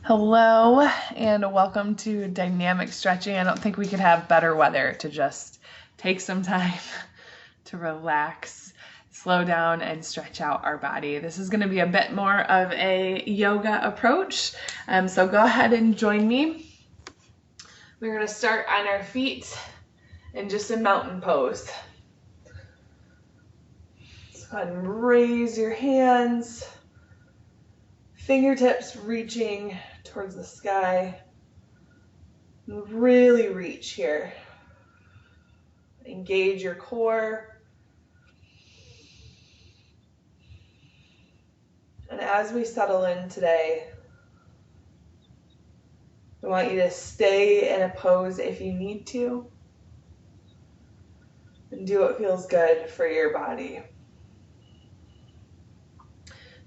Hello and welcome to dynamic stretching. I don't think we could have better weather to just take some time to relax, slow down, and stretch out our body. This is going to be a bit more of a yoga approach, so go ahead and join me. We're going to start on our feet in just a mountain pose. So go ahead and raise your hands, fingertips reaching towards the sky. Really reach here. Engage your core. And as we settle in today, I want you to stay in a pose if you need to, and do what feels good for your body.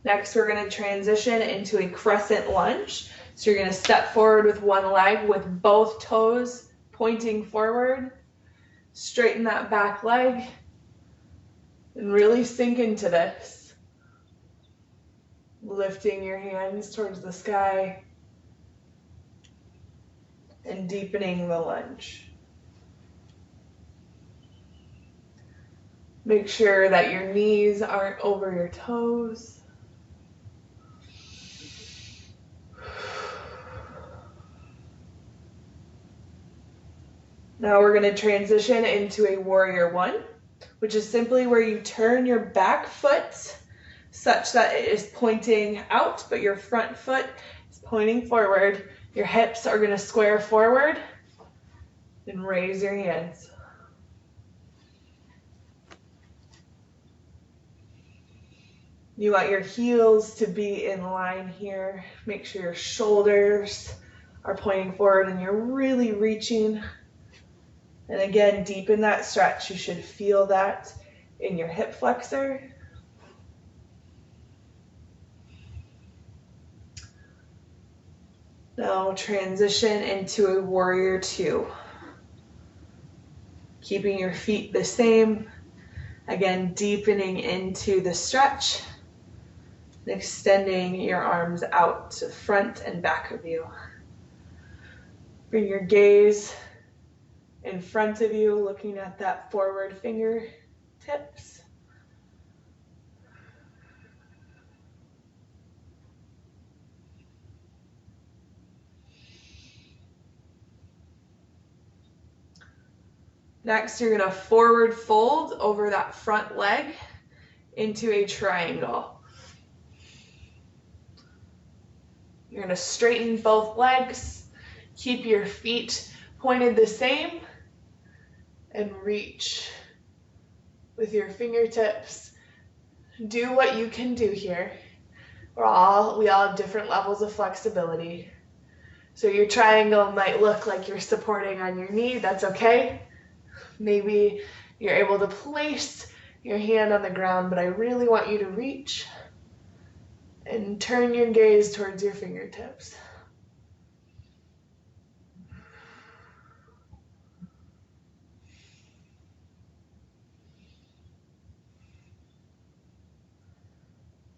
Next, we're going to transition into a crescent lunge. So you're going to step forward with one leg with both toes pointing forward. Straighten that back leg and really sink into this. Lifting your hands towards the sky and deepening the lunge. Make sure that your knees aren't over your toes. Now we're going to transition into a warrior one, which is simply where you turn your back foot such that it is pointing out, but your front foot is pointing forward. Your hips are going to square forward and raise your hands. You want your heels to be in line here. Make sure your shoulders are pointing forward and you're really reaching. And again, deepen that stretch. You should feel that in your hip flexor. Now transition into a warrior two. Keeping your feet the same. Again, deepening into the stretch. And extending your arms out to front and back of you. Bring your gaze in front of you, looking at that forward fingertips. Next, you're going to forward fold over that front leg into a triangle. You're going to straighten both legs, keep your feet pointed the same, and reach with your fingertips. Do what you can do here. We all have different levels of flexibility. So your triangle might look like you're supporting on your knee. That's okay. Maybe you're able to place your hand on the ground, but I really want you to reach and turn your gaze towards your fingertips.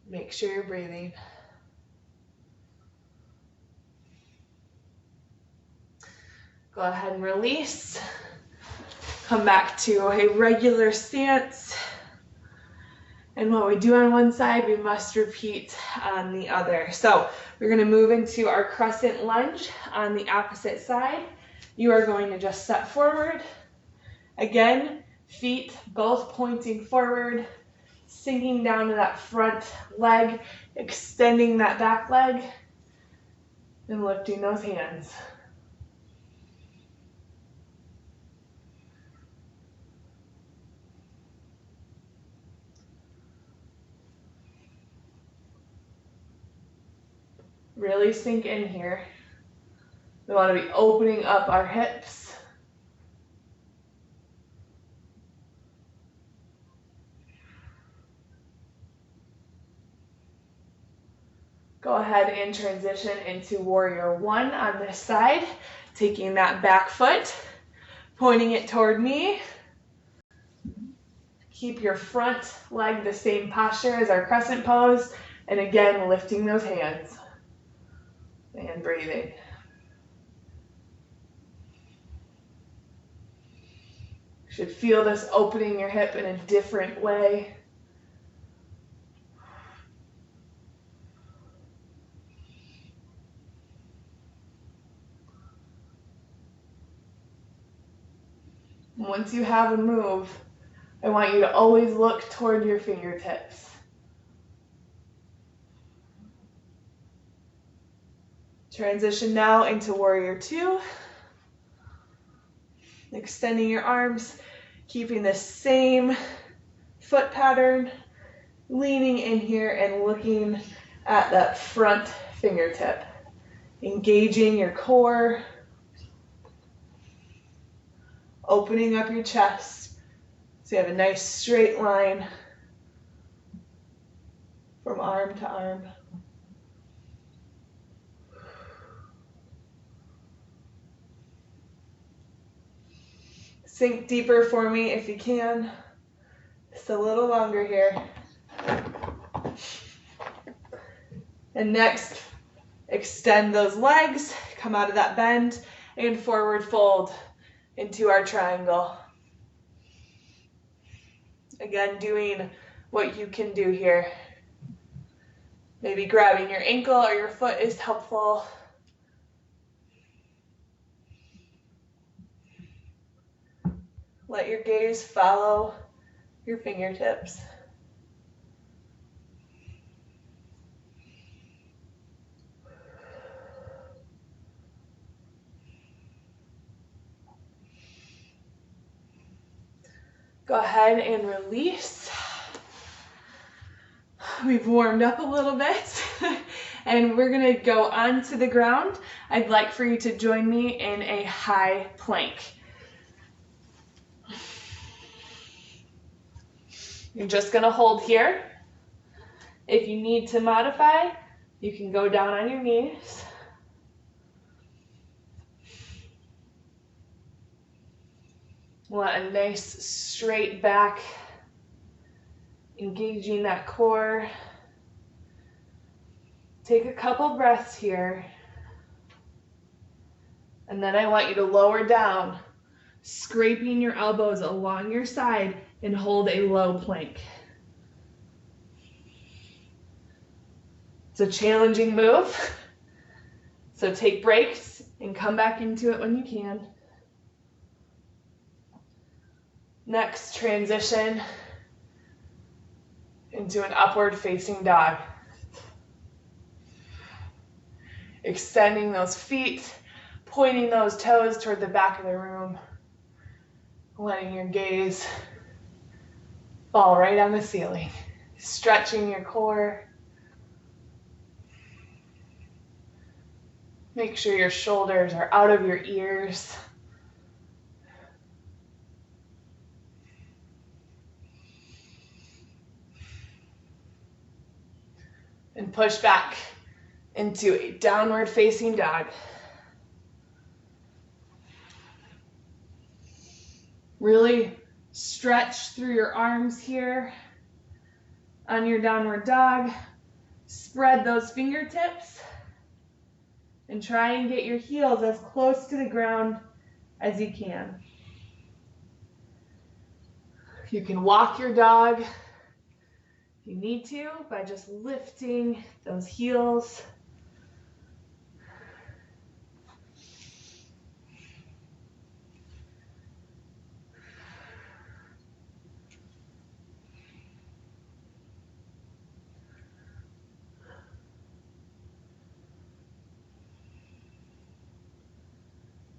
Make sure you're breathing. Go ahead and release. Come back to a regular stance. And what we do on one side, we must repeat on the other. So we're going to move into our crescent lunge on the opposite side. You are going to just step forward. Again, feet both pointing forward, sinking down to that front leg, extending that back leg, and lifting those hands. Really sink in here. We want to be opening up our hips. Go ahead and transition into warrior one on this side, taking that back foot, pointing it toward me. Keep your front leg the same posture as our crescent pose, and again, lifting those hands. And breathing. You should feel this opening your hip in a different way. Once you have a move, I want you to always look toward your fingertips. Transition now into warrior two. Extending your arms, keeping the same foot pattern, leaning in here and looking at that front fingertip. Engaging your core, opening up your chest so you have a nice straight line from arm to arm. Sink deeper for me if you can. Just a little longer here. And next, extend those legs, come out of that bend, and forward fold into our triangle. Again, doing what you can do here. Maybe grabbing your ankle or your foot is helpful. Let your gaze follow your fingertips. Go ahead and release. We've warmed up a little bit and we're gonna go onto the ground. I'd like for you to join me in a high plank. You're just gonna hold here. If you need to modify, you can go down on your knees. Want a nice straight back, engaging that core. Take a couple breaths here. And then I want you to lower down, scraping your elbows along your side and hold a low plank. It's a challenging move, so take breaks and come back into it when you can. Next, transition into an upward facing dog. Extending those feet, pointing those toes toward the back of the room, letting your gaze fall right on the ceiling, stretching your core. Make sure your shoulders are out of your ears. And push back into a downward facing dog. Really stretch through your arms here on your downward dog. Spread those fingertips and try and get your heels as close to the ground as you can. You can walk your dog if you need to by just lifting those heels.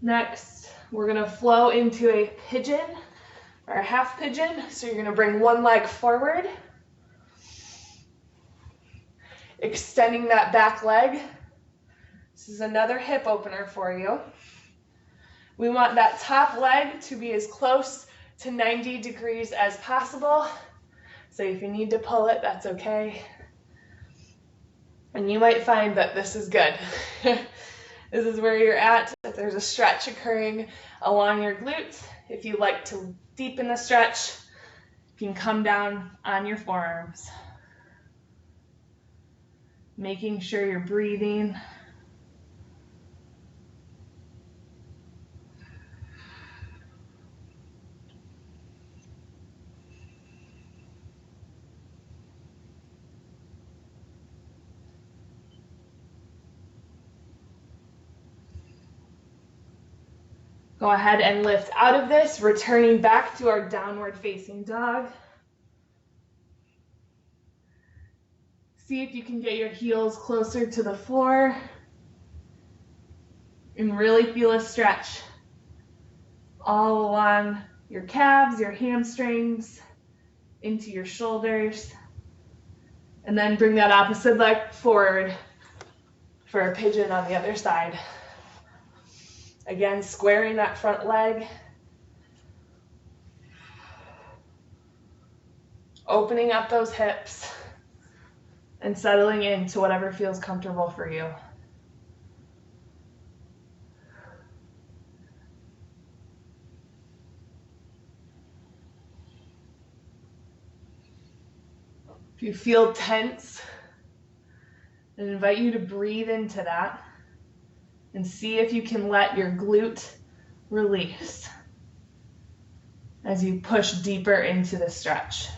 Next, we're going to flow into a pigeon or a half pigeon. So you're going to bring one leg forward, extending that back leg. This is another hip opener for you. We want that top leg to be as close to 90 degrees as possible. So if you need to pull it, that's okay. And you might find that this is good. This is where you're at. If there's a stretch occurring along your glutes, if you like to deepen the stretch, you can come down on your forearms. Making sure you're breathing. Go ahead and lift out of this, returning back to our downward facing dog. See if you can get your heels closer to the floor and really feel a stretch all along your calves, your hamstrings, into your shoulders. And then bring that opposite leg forward for a pigeon on the other side. Again, squaring that front leg. Opening up those hips and settling into whatever feels comfortable for you. If you feel tense, I invite you to breathe into that and see if you can let your glute release as you push deeper into the stretch.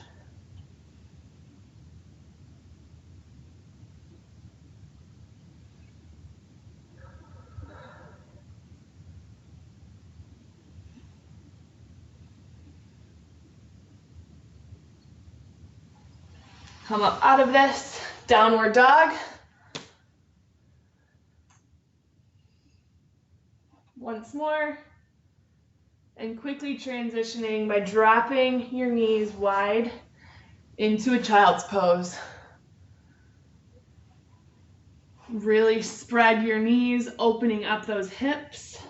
Come up out of this, downward dog. Once more. And quickly transitioning by dropping your knees wide into a child's pose. Really spread your knees, opening up those hips,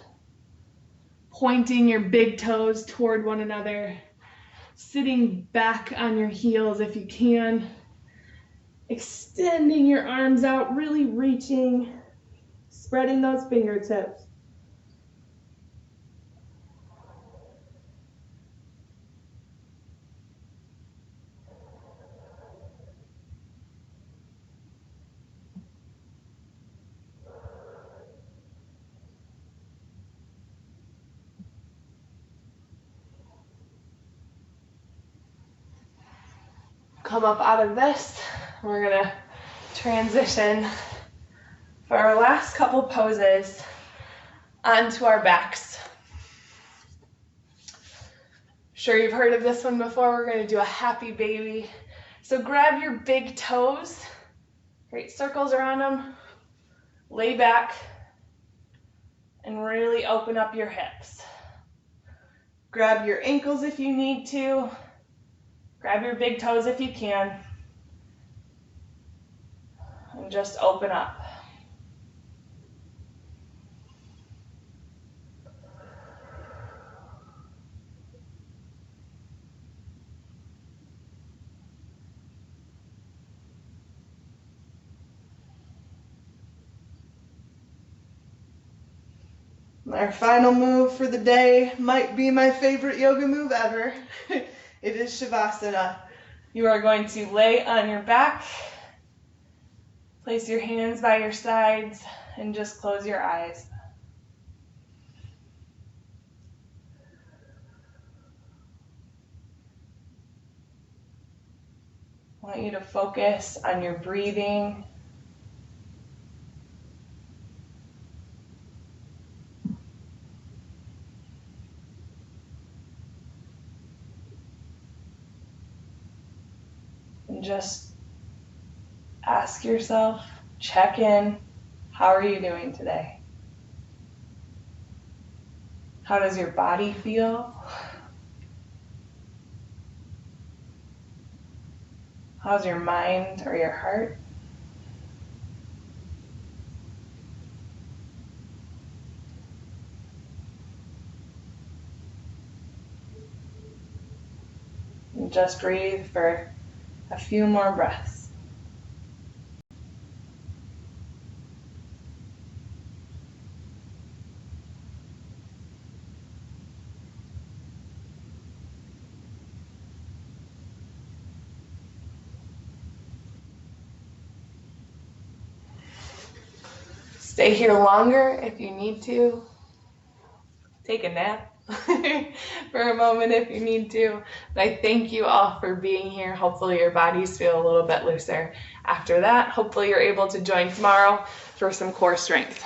pointing your big toes toward one another, sitting back on your heels if you can, extending your arms out, really reaching, spreading those fingertips. Come up out of this. We're gonna transition for our last couple poses onto our backs. Sure, you've heard of this one before. We're gonna do a happy baby. So grab your big toes, create circles around them, lay back, and really open up your hips. Grab your ankles if you need to. Grab your big toes if you can. And just open up. Our final move for the day might be my favorite yoga move ever. It is Savasana. You are going to lay on your back, place your hands by your sides, and just close your eyes. I want you to focus on your breathing. And just ask yourself, check in, how are you doing today? How does your body feel? How's your mind or your heart? And just breathe for a few more breaths. Stay here longer if you need to. Take a nap for a moment if you need to. But I thank you all for being here. Hopefully your bodies feel a little bit looser after that. Hopefully you're able to join tomorrow for some core strength.